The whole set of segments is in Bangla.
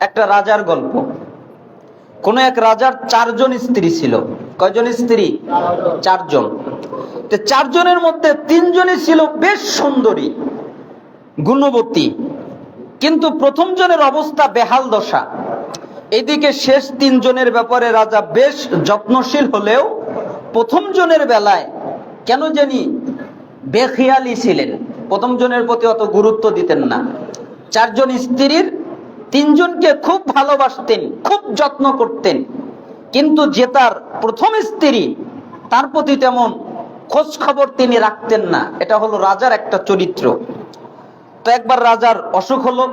একটা রাজার গল্প। কোন এক রাজার 4 জন স্ত্রী ছিল। কয়জন স্ত্রী? 4 জন। তো 4 জনের মধ্যে 3 জনই ছিল বেশ সুন্দরী, গুণবতী, কিন্তু প্রথম জনের অবস্থা বেহাল দশা। এইদিকে শেষ 3 জনের ব্যাপারে রাজা বেশ যত্নশীল হলেও প্রথম জনের বেলায় কেন জানি বেখেয়ালি ছিলেন, প্রথম জনের প্রতি অত গুরুত্ব দিতেন না। 4 জন স্ত্রীর 3 জনকে খুব ভালোবাসতেন, খুব যত্ন করতেন, কিন্তু যে তার প্রথম স্ত্রী তার প্রতি তেমন খোঁজ খবর তিনি রাখতেন না। এটা হলো রাজার একটা চরিত্র। তো একবার রাজার অসুখ হলো,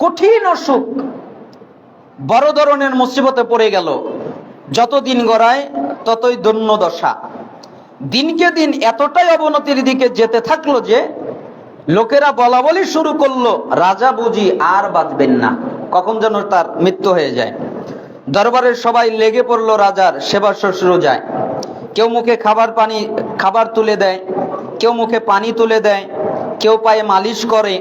কঠিন অসুখ, বড় ধরনের মুসিবতে পড়ে গেল। যত দিন গড়ায় ততই দৈন্য দশা। দিনকে দিন এতটাই অবনতির দিকে যেতে থাকলো যে লোকেরা বলা বলি শুরু করলো, রাজা বুঝি আর বাঁচবেন না, কখন যেন তার মৃত্যু হয়ে যায়। দরবারের সবাই লেগে পড়লো রাজার সেবা শুশ্রূষায়। কেউ মুখে খাবার তুলে দেয়, কেউ মুখে পানি তুলে দেয়, কেউ পায়ে মালিশ করে,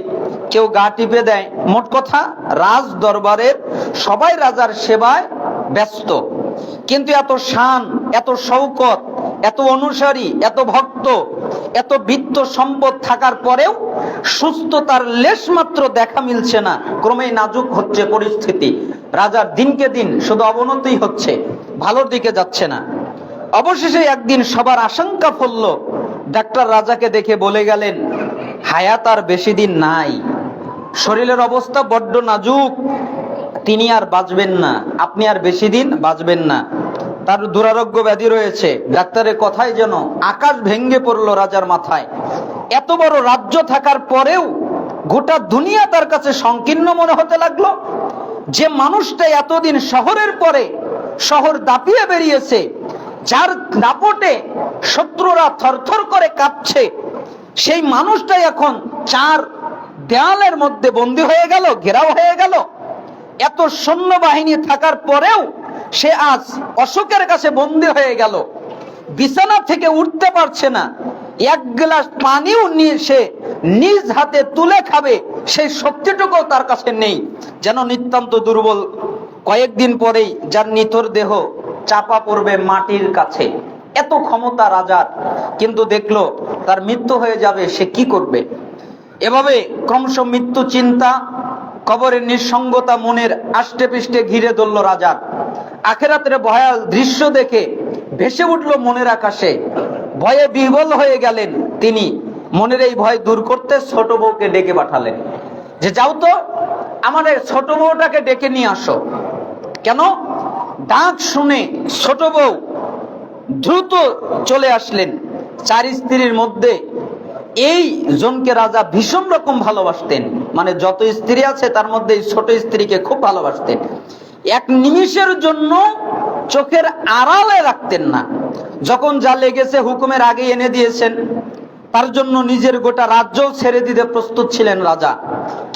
কেউ গা টিপে দেয়। মোট কথা রাজ দরবারের সবাই রাজার সেবায় ব্যস্ত। কিন্তু এত শান, এত শৌকত, এত অনুসারী, এত ভক্ত, এত বিত্ত সম্পদ থাকার পরেও সুস্থতার লেশ মাত্র দেখা মিলছে না। ক্রমেই নাজুক হচ্ছে পরিস্থিতি। রাজার দিনকে দিন শুধু অবনতি হচ্ছে, ভালোর দিকে যাচ্ছে না। অবশেষে একদিন সবার আশঙ্কা ফলল। ডাক্তার রাজাকে দেখে বলে গেলেন, হায়াত আর বেশি দিন নাই, শরীরের অবস্থা বড্ড নাজুক, তিনি আর বাঁচবেন না, আপনি আর বেশি দিন বাঁচবেন না, তার দুরারোগ্য ব্যাধি রয়েছে। ডাক্তারের কথাই যেন আকাশ ভেঙে পড়লো রাজার মাথায়। এত বড় রাজ্য থাকার পরেও গোটা দুনিয়া তার কাছে সংকীর্ণ মনে হতে লাগলো। যে মানুষটা এতদিন শহরের পরে শহর দাপিয়ে বেরিয়েছে, যার দাপটে শত্রুরা থরথর করে কাঁপছে, সেই মানুষটাই এখন 4 দেয়ালের মধ্যে বন্দী হয়ে গেল, ঘেরাও হয়ে গেল। এত সৈন্যবাহিনী থাকার পরেও সে আজ অশোকের কাছে বন্দী হয়ে গেল, বিছানা থেকে উঠতে পারছে না। 1 গ্লাস পানিও নিয়ে সে নিজ হাতে তুলে খাবে সেই শক্তিটুকু তার কাছে নেই, যেন নিতান্ত দুর্বল। কয়েকদিন পরেই যার নিথর দেহ চাপা পড়বে মাটির কাছে। এত ক্ষমতা রাজার, কিন্তু দেখলো তার মৃত্যু হয়ে যাবে, সে কি করবে? এভাবে ক্রমশ মৃত্যু চিন্তা, কবরের নিঃসঙ্গতা মনের আষ্টে পৃষ্ঠে ঘিরে ধরল রাজার। আখেরাতের ভয়াল দৃশ্য দেখে ভেসে উঠল মনের আকাশে। ভয়ে বিহ্বল হয়ে গেলেন তিনি। মনের এই ভয় দূর করতে ছোট বউকে ডেকে পাঠালেন, যে যাও তো আমাদের ছোট বউটাকে ডেকে নিয়ে আসো। কেন? ডাক শুনে ছোট বউ দ্রুত চলে আসলেন। 4 স্ত্রীর মধ্যে এই জনকে রাজা ভীষণ রকম ভালোবাসতেন, মানে যত স্ত্রী আছে তার মধ্যে এই ছোট স্ত্রীকে খুব ভালোবাসতেন। 1 নিমিষের জন্য চোখের আড়ালে রাখতেন না। যখন যা লেগেছে হুকুমের আগে এনে দিয়েছেন, তার জন্য নিজের গোটা রাজ্য ছেড়ে দিতে প্রস্তুত ছিলেন রাজা।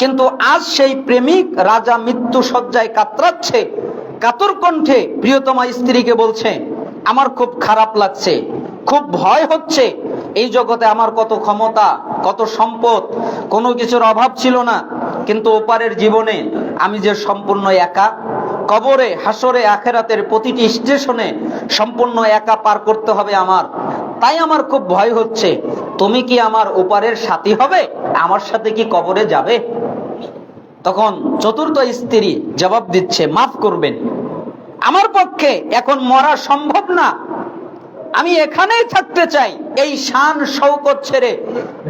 কিন্তু আজ সেই প্রেমিক রাজা মৃত্যু শয্যায় কাতরাচ্ছে, কাতর কণ্ঠে প্রিয়তমা স্ত্রীকে বলছে, আমার খুব খারাপ লাগছে, খুব ভয় হচ্ছে। এই জগতে আমার কত ক্ষমতা, কত সম্পদ, কোনো কিছুর অভাব ছিল না, কিন্তু ওপারের জীবনে আমি যে সম্পূর্ণ একা। কবরে, হাসরে, আখেরাতের প্রতিটি স্টেশনে সম্পূর্ণ একা পার করতে হবে আমার, তাই আমার খুব ভয় হচ্ছে। তুমি কি আমার ওপারের সাথী হবে? আমার সাথে কি কবরে যাবে? তখন চতুর্থ স্ত্রী জবাব দিচ্ছে, মাফ করবেন, আমার পক্ষে এখন মরা সম্ভব না, আমি এখানেই থাকতে চাই, এই শান শৌকত ছেড়ে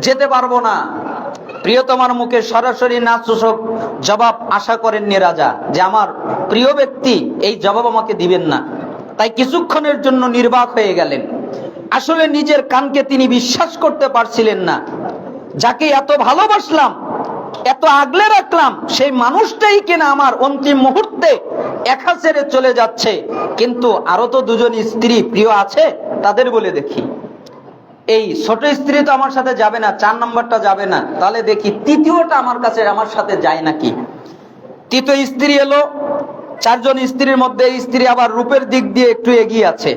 যেতে পারবো না। প্রিয়তমার মুখে সরাসরি না সূচক জবাব আশা করেননি রাজা, যে আমার প্রিয় ব্যক্তি এই জবাব আমাকে দিবেন না। তাই কিছুক্ষণের জন্য নির্বাক হয়ে গেলেন। আসলে নিজের কানকে তিনি বিশ্বাস করতে পারছিলেন না। যাকে এত ভালোবাসলাম, এত আগলে রাখলাম, সেই মানুষটাই কিনা আমার অন্তিম মুহূর্তে একা ছেড়ে চলে যাচ্ছে। কিন্তু আরো তো 2 জন স্ত্রী প্রিয় আছে, তাদের বলে দেখি। এই ছোট স্ত্রী তো আমার সাথে যাবে না, 4 নম্বরটা যাবে না, তাহলে দেখি তৃতীয়টা আমার কাছে আমার সাথে যায় নাকি। তৃতীয় স্ত্রী এলো। 4 জন স্ত্রীর মধ্যে এই স্ত্রী আবার রূপের দিক দিয়ে একটু এগিয়ে আছে।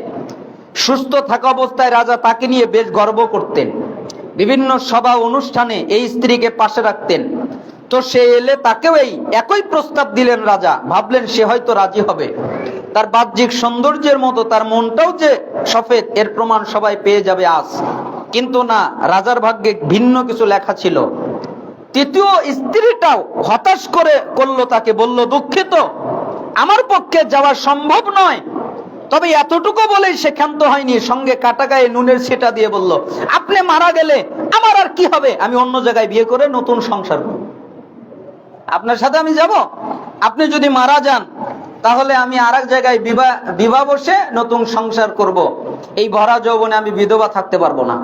সুস্থ থাকা অবস্থায় রাজা তাকে নিয়ে বেশ গর্ব করতেন। বিভিন্ন সভা অনুষ্ঠানে এই স্ত্রীকে পাশে রাখতেন। তো সে এলে তাকেও এই একই প্রস্তাব দিলেন রাজা। ভাবলেন সে হয়তো রাজি হবে, তার বাহ্যিক সৌন্দর্যের মতো তার মনটাও যে সফেদ এর প্রমাণ সবাই পেয়ে যাবে আজ। কিন্তু না, রাজার ভাগ্যে ভিন্ন কিছু লেখা ছিল। তৃতীয় স্ত্রীটাও হতাশ করলো তাকে, বলল, দুঃখিত, আমার পক্ষে যাওয়া সম্ভব নয়। তবে এতটুকু বলেই সে ক্ষান্ত হয়নি, সঙ্গে কাটা গায়ে নুনের ছিটা দিয়ে বলল, আপনি মারা গেলে আমার আর কি হবে, আমি অন্য জায়গায় বিয়ে করে নতুন সংসার করব। আপনার সাথে আমি যাব, আপনি যদি মারা যান তাহলে আমি আর এক জায়গায় বিবাহ বসে নতুন সংসার করব। এই ভরা যৌবনে আমি বিধবা থাকতে পারবো না।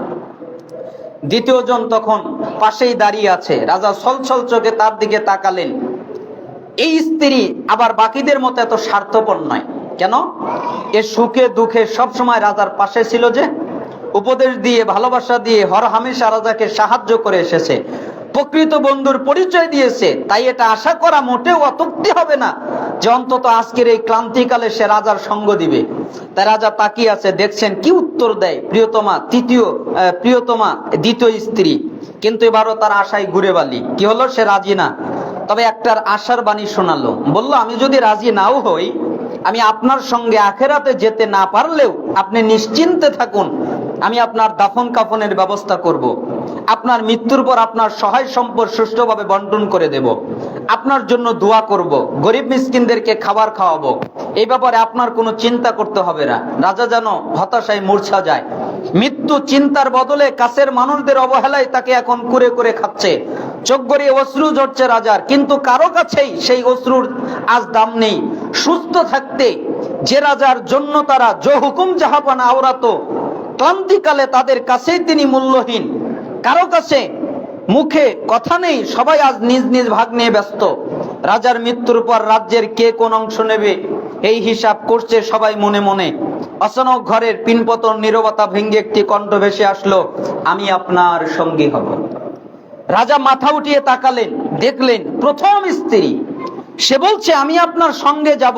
দ্বিতীয় জন তখন পাশেই দাঁড়িয়ে আছে। রাজা ছলছল চোখে তার দিকে তাকালেন। এই স্ত্রী আবার বাকিদের মতো এত স্বার্থপর নয়। কেন? এ সুখে দুঃখে সবসময় রাজার পাশে ছিল, যে উপদেশ দিয়ে ভালোবাসা দিয়ে হরহামেশা রাজাকে সাহায্য করে এসেছে, প্রকৃত বন্ধুর পরিচয় দিয়েছে। তাই এটা আশা করা মোটেও অত্যুক্তি হবে না যে অন্তত আজকের এই ক্লান্তিকালে সে রাজার সঙ্গ দিবে। তাই রাজা তাকিয়ে আছে, দেখছেন কি উত্তর দেয় প্রিয়তমা দ্বিতীয় স্ত্রী। কিন্তু এবারও তার আশায় ঘুরে বালি। কি হলো? সে রাজি না। তবে একটার আশার বাণী শোনালো, বলল, আমি যদি রাজি নাও হই, আমি আপনার সঙ্গে আখেরাতে যেতে না পারলেও আপনি নিশ্চিন্তে থাকুন, আমি আপনার দাফন কাফনের ব্যবস্থা করব। আপনার মৃত্যুর পর আপনার সহায় সম্পদ সুষ্ঠুভাবে বন্টন করে দেব, আপনার জন্য দোয়া করব, গরিব মিসকিনদেরকে খাবার খাওয়াবো। এই ব্যাপারে আপনার কোনো চিন্তা করতে হবে না। রাজা যেন হতাশায় মূর্ছা যায়। মৃত্যু চিন্তার বদলে কাছের মানুষদের অবহেলায় তাকে এখন কুরে কুরে খাচ্ছে। চোখ গড়িয়ে অশ্রু ঝরছে রাজার, কিন্তু কারো কাছেই সেই অশ্রুর আজ দাম নেই। সুস্থ থাকতে যে রাজার জন্য তারা জো হুকুম জাহাপানা আওরাত, ক্লান্তিকালে তাদের কাছেই তিনি মূল্যহীন। কারো কাছে মুখে কথা নেই, সবাই আজ নিজ নিজ ভাগ নিয়ে ব্যস্ত। রাজার মৃত্যুর পর রাজ্যের কে কোন অংশ নেবে এই হিসাব করছে সবাই মনে মনে। অচানক ঘরের পিনপতন নীরবতা ভেঙে একটি কণ্ঠ ভেসে আসলো, আমি আপনার সঙ্গী হব। রাজা মাথা উঠিয়ে তাকালেন, দেখলেন প্রথম স্ত্রী। সে বলছে, আমি আপনার সঙ্গে যাব,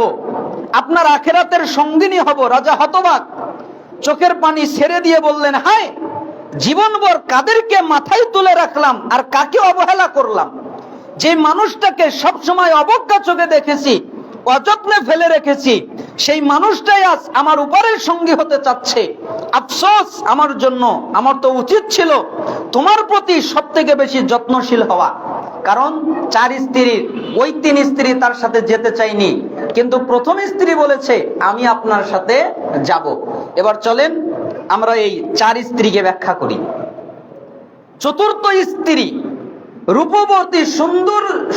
আপনার আখেরাতের সঙ্গিনী হব। রাজা হতবাক, চোখের পানি ছেড়ে দিয়ে বললেন, হায়, জীবনভর কাদেরকে মাথায় তুলে রাখলাম আর কাকে অবহেলা করলাম। যে মানুষটাকে সবসময় অবজ্ঞা চোখে দেখেছি, অযত্নে ফেলে রেখেছি, সেই মানুষটাই আজ আমার উপরের সঙ্গী হতে চাচ্ছে। আফসোস আমার জন্য। আমার তো উচিত ছিল তোমার প্রতি সব থেকে বেশি যত্নশীল হওয়া। কারণ 4 স্ত্রীর ওই 3 স্ত্রী তার সাথে যেতে চাইনি, কিন্তু প্রথম স্ত্রী বলেছে, আমি আপনার সাথে যাব। এবার চলেন আমরা এই 4 স্ত্রীকে ব্যাখ্যা করি। চতুর্থ স্ত্রী রূপবতী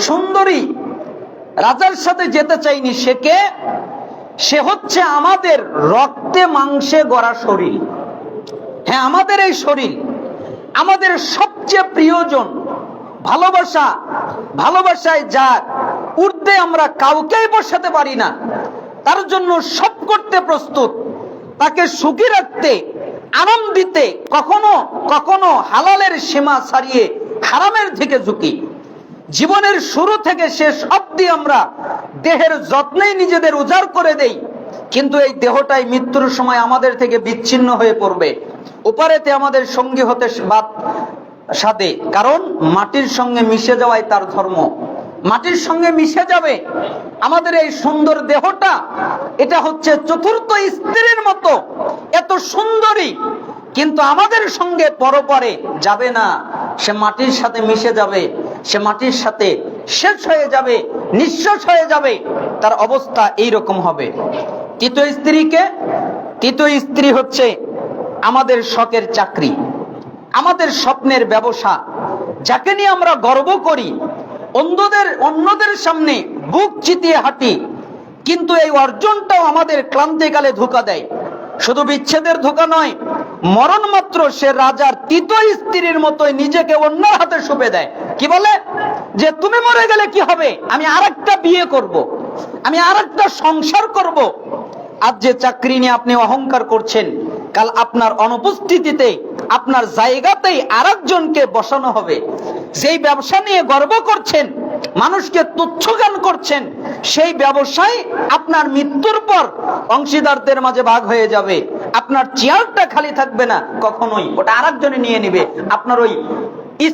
সুন্দরী রাজার সাথে যেতে চাইনি। সে কে? সে হচ্ছে আমাদের রক্তে মাংসে গড়া শরীর। হ্যাঁ, আমাদের এই শরীর, আমাদের সবচেয়ে প্রিয়জন। ভালোবাসায় যার ঊর্ধ্বে আমরা কাউকেই বসাতে পারি না, তার জন্য সব করতে প্রস্তুত, তাকে সুখী রাখতে, আরাম দিতে, কখনো কখনো হালালের সীমা ছাড়িয়ে হারামের দিকে ঝুঁকি। জীবনের শুরু থেকে শেষ অবধি আমরা দেহের যত্নেই নিজেদের উজাড় করে দেই, কিন্তু এই দেহটাই মৃত্যুর সময় আমাদের থেকে বিচ্ছিন্ন হয়ে পড়বে। উপরেতে আমাদের সঙ্গী হতে সাথে, কারণ মাটির সঙ্গে মিশে যাওয়াই তার ধর্ম। মাটির সঙ্গে মিশে যাবে আমাদের এই সুন্দর দেহটা। এটা হচ্ছে চতুর্থ স্ত্রীর মতো এত সুন্দরী, কিন্তু আমাদের সঙ্গে পরপরে যাবে না। সে মাটির সাথে মিশে যাবে, সে মাটির সাথে শেষ হয়ে যাবে, নিঃশেষ হয়ে যাবে। তার অবস্থা এই রকম হবে। তৃতীয় স্ত্রী হচ্ছে আমাদের শখের চাকরি, আমাদের স্বপ্নের ব্যবসা, যাকে নিয়ে আমরা গর্ব করি, অন্যদের সামনে বুক চিতিয়ে হাঁটি, কিন্তু এই অর্জনটাও আমাদের ক্লান্তিকালে ধোঁকা দেয়। শুধু বিচ্ছেদের ধোঁকা নয়, মরণ মাত্র সে রাজার তৃতীয় স্ত্রীর মতোই নিজেকে অন্যের হাতে সঁপে দেয়। কি বলে যে, তুমি মরে গেলে কি হবে, আমি আরেকটা বিয়ে করব, আমি আরেকটা সংসার করব। আজ যে চাকরি নিয়ে আপনি অহংকার করছেন, কাল আপনার অনুপস্থিতিতে আপনার জায়গাতেই আরেকজনকে বসানো হবে। যেই ব্যবসা নিয়ে গর্ব করছেন, মানুষকে তুচ্ছ জ্ঞান করছেন, সেই ব্যবসায় আপনার মৃত্যুর পর অংশীদারদের মাঝে ভাগ হয়ে যাবে। আপনার চেয়ারটা খালি থাকবে না কখনোই, ওটা আরেকজনে নিয়ে নেবে। আপনার ওই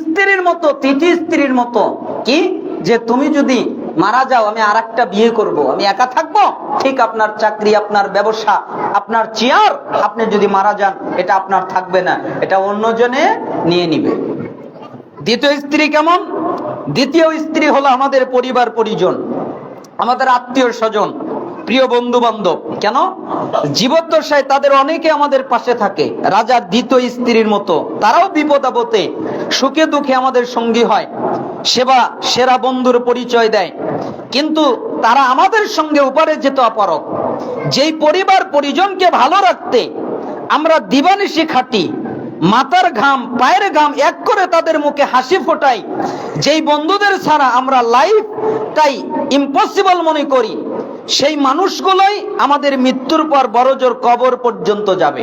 স্ত্রীর মতো, তৃতীয় স্ত্রীর মতো কি যে তুমি যদি মারা যাও আমি আর একটা বিয়ে করব, আমি একা থাকবো, ঠিক আপনার চাকরি, আপনার ব্যবসা, আপনার চেয়ার, আপনি যদি মারা যান এটা আপনার থাকবে না, এটা অন্যজনে নিয়ে নিবে। দ্বিতীয় স্ত্রী কেমন? দ্বিতীয় স্ত্রী হলো আমাদের পরিবার পরিজন, আমাদের আত্মীয় স্বজন, প্রিয় বন্ধু বান্ধব। কেন? জীবদ্দশায় তাদের অনেকে আমাদের পাশে থাকে, রাজার দ্বিতীয় স্ত্রীর মতো। তারাও বিপদ আপদে, সুখে দুঃখে আমাদের সঙ্গী হয়, সেরা বন্ধুর পরিচয় দেয়, কিন্তু তারা আমাদের সঙ্গে উপরে যেত অপারক। যেই পরিবার পরিজনকে ভালো রাখতে আমরা দিবানিশি খাটি, মাথার ঘাম পায়ের ঘাম এক করে তাদের মুখে হাসি ফোটাই, যেই বন্ধুদের ছাড়া আমরা লাইফটাই ইম্পসিবল মনে করি, সেই মানুষগুলোই আমাদের মৃত্যুর পর বড়জোর কবর পর্যন্ত যাবে,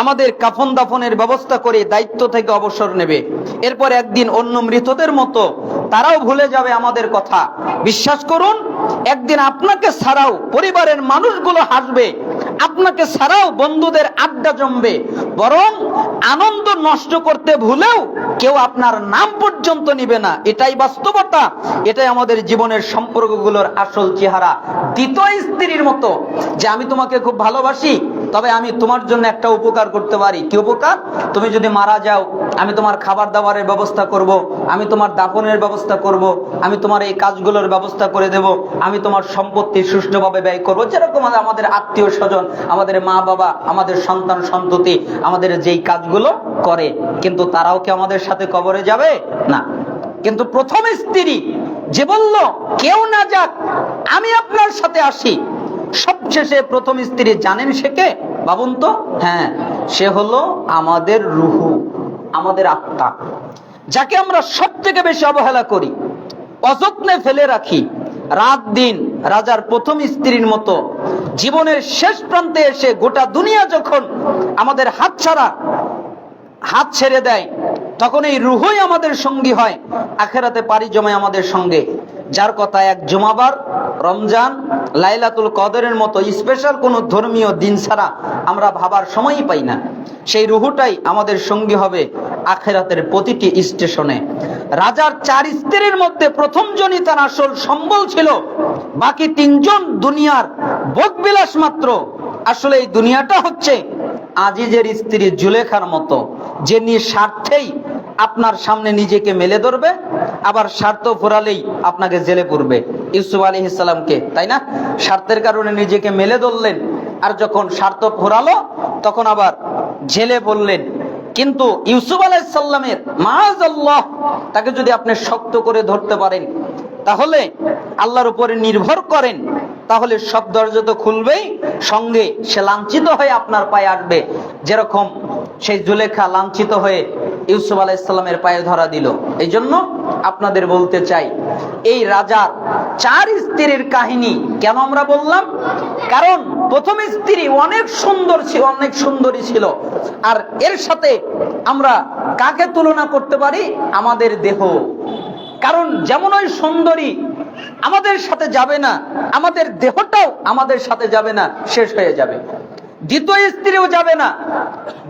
আমাদের কাফন দাফনের ব্যবস্থা করে দায়িত্ব থেকে অবসর নেবে। এরপর একদিন অন্য মৃতদের মতো তারাও ভুলে যাবে আমাদের কথা। বিশ্বাস করুন, একদিন আপনাকে ছাড়াও পরিবারের মানুষগুলো হাসবে, আপনাকে ছাড়াও বন্ধুদের আড্ডা জমবে, বরং আনন্দ নষ্ট করতে ভুলেও কেউ আপনার নাম পর্যন্ত নিবে না। এটাই বাস্তবতা, এটাই আমাদের জীবনের সম্পর্কগুলোর আসল চেহারা। দ্বিতীয় স্ত্রীর মতো, যে আমি তোমাকে খুব ভালোবাসি, তবে আমি তোমার জন্য একটা উপকার করতে পারি। কি উপকার? তুমি যদি মারা যাও আমি তোমার খাবার দাবারের ব্যবস্থা করব, আমি তোমার দাফনের ব্যবস্থা করব, আমি তোমার এই কাজগুলোর ব্যবস্থা করে দেব, আমি তোমার সম্পত্তি সুষ্ঠুভাবে ব্যয় করব। যেরকম আমাদের আত্মীয় স্বজন, আমাদের মা বাবা, আমাদের সন্তান সন্ততি আমাদের যেই কাজগুলো করে, কিন্তু তারাও কি আমাদের সাথে কবরে যাবে? না। কিন্তু প্রথম স্ত্রী যে বলল কেউ না যাক, আমি আপনার সাথে আসি, সবশেষে প্রথম স্ত্রী জানেন সে কে? ভাবুন তো। হ্যাঁ, সে হলো আমাদের রুহু, আমাদের আত্মা, যাকে আমরা সব থেকে বেশি অবহেলা করি, অযত্নে ফেলে রাখি। রাত দিন রাজার প্রথম স্ত্রীর মতো জীবনের শেষ প্রান্তে এসে গোটা দুনিয়া যখন আমাদের হাত ছেড়ে দেয়, তখন এই রুহই আমাদের সঙ্গী হয়, আখেরাতে পাড়ি জমায় আমাদের সঙ্গে। যার কথা এক জুমাবার, রমজান, লাইলাতুল কদরের মতো স্পেশাল কোনো ধর্মীয় দিন ছাড়া আমরা ভাবার সময়ই পাই না। সেই রুহুটাই আমাদের সঙ্গী হবে আখেরাতের প্রতিটি স্টেশনে। রাজার 4 স্ত্রীর মধ্যে প্রথম জনই তার আসল সম্বল ছিল, বাকি 3 জন দুনিয়ার ভোগবিলাস মাত্র। আসলে এই দুনিয়াটা হচ্ছে আজিজের স্ত্রী জুলেখার মতো, যে নিঃস্বার্থেই আপনার সামনে নিজেকে মেলে ধরবে, আবার স্বার্থ ফুরালেই আপনাকে জেলে পুরবে। ইউসুফ আলাইহিস সালামকে, তাই না, স্বার্থের কারণে নিজেকে মেলে ধরলেন, আর যখন স্বার্থ ফুরালো তখন আবার জেলে পড়লেন। কিন্তু ইউসুফ আলাইহিস সালামের মাআযাল্লাহ, তাকে যদি আপনি শক্ত করে ধরতে পারেন, তাহলে আল্লাহর উপরে নির্ভর করেন, তাহলে সব দরজা তো খুলবেই, সঙ্গে সে লাঞ্ছিত হয়ে আপনার পায়ে আসবে, যেরকম সেই জুলেখা লাঞ্ছিত হয়ে ইউসুফ আলাইহিস সালামের পায়ে ধরা দিল। এই জন্য আপনাদের বলতে চাই, এই রাজার 4 স্ত্রীর কাহিনী কেন আমরা বললাম? কারণ প্রথম স্ত্রী অনেক সুন্দর ছিল, অনেক সুন্দরী ছিল। আর এর সাথে আমরা কাকে তুলনা করতে পারি? আমাদের দেহ। কারণ যেমন ওই সুন্দরী আমাদের সাথে যাবে না, আমাদের দেহটাও আমাদের সাথে যাবে না, শেষ হয়ে যাবে। দ্বিতীয় স্ত্রীও যাবে না।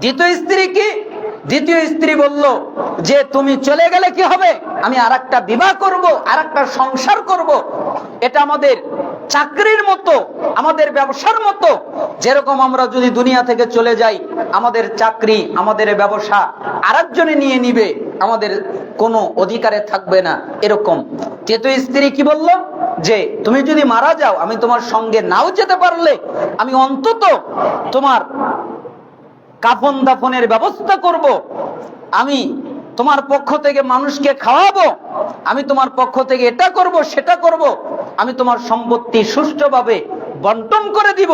দ্বিতীয় স্ত্রী কি? দ্বিতীয় স্ত্রী বলল যে তুমি চলে গেলে কি হবে, আমি আরেকটা বিবাহ করব, আরেকটা সংসার করব। এটা আমাদের চাকরির মতো, আমাদের ব্যবসার মতো। যেরকম আমরা যদি দুনিয়া থেকে চলে যাই, আমাদের চাকরি, আমাদের ব্যবসা আরেকজনে নিয়ে নিবে, আমাদের কোনো অধিকারে থাকবে না, এরকম। তৃতীয় স্ত্রী কি বলল? যে তুমি যদি মারা যাও, আমি তোমার সঙ্গে নাও যেতে পারলে আমি অন্তত তোমার কাফন দাফনের ব্যবস্থা করব, আমি তোমার পক্ষ থেকে মানুষকে খাওয়াবো, আমি তোমার পক্ষ থেকে এটা করব সেটা করব, আমি তোমার সম্পত্তি সুষ্ঠুভাবে বন্টন করে দিব।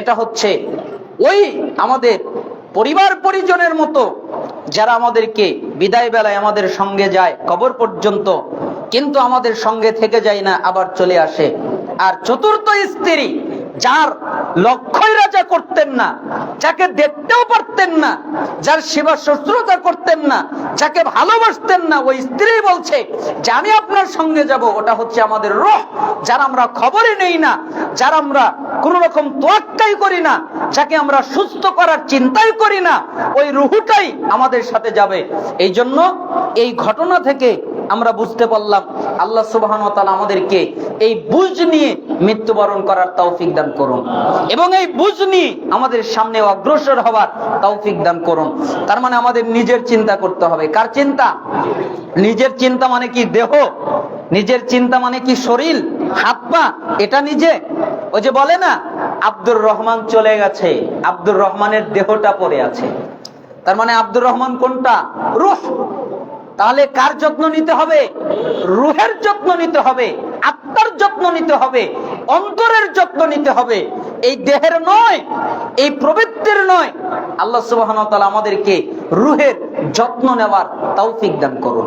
এটা হচ্ছে ওই আমাদের পরিবার পরিজনের মতো, যারা আমাদেরকে বিদায় বেলায় আমাদের সঙ্গে যায় কবর পর্যন্ত, কিন্তু আমাদের সঙ্গে থেকে যায় না, আবার চলে আসে। আর চতুর্থ স্ত্রী, যার লক্ষ্যই রাজা করতেন না, যাকে দেখতেও পারতেন না, যার সেবা শুশ্রূষা করতেন না, যাকে ভালোবাসতেন না, ওই স্ত্রী বলছে যে আমি আপনার সঙ্গে যাব। ওটা হচ্ছে আমাদের রূহ, যার আমরা খবরই নেই না, যার আমরা কোন রকম তোয়াক্কাই করি না, যাকে আমরা সুস্থ করার চিন্তাই করি না, ওই রুহুটাই আমাদের সাথে যাবে। এই জন্য এই ঘটনা থেকে আমরা বুঝতে পারলাম। আল্লাহ সুবহানাহু ওয়া তাআলা আমাদেরকে এই বুঝ নিয়ে মৃত্যুবরণ করার তৌফিক দান করুন এবং এই বুঝ নিয়ে আমাদের সামনে অগ্রসর হওয়ার তৌফিক দান করুন। তার মানে আমাদের নিজের চিন্তা করতে হবে। কার চিন্তা? নিজের চিন্তা মানে কি দেহ? নিজের চিন্তা মানে কি শরীর, হাত পা? এটা নিজে? ওই যে বলে না, আব্দুর রহমান চলে গেছে, আব্দুর রহমানের দেহটা পড়ে আছে। তার মানে আব্দুর রহমান কোনটা? রূহ। তাহলে কার যত্ন নিতে হবে? রূহের যত্ন নিতে হবে, আত্মার যত্ন নিতে হবে, অন্তরের যত্ন নিতে হবে, এই দেহের নয়, এই প্রবৃত্তির নয়। আল্লাহ সুবহানাহু ওয়া তাআলা আমাদেরকে রূহের যত্ন নেওয়ার তৌফিক দান করুন।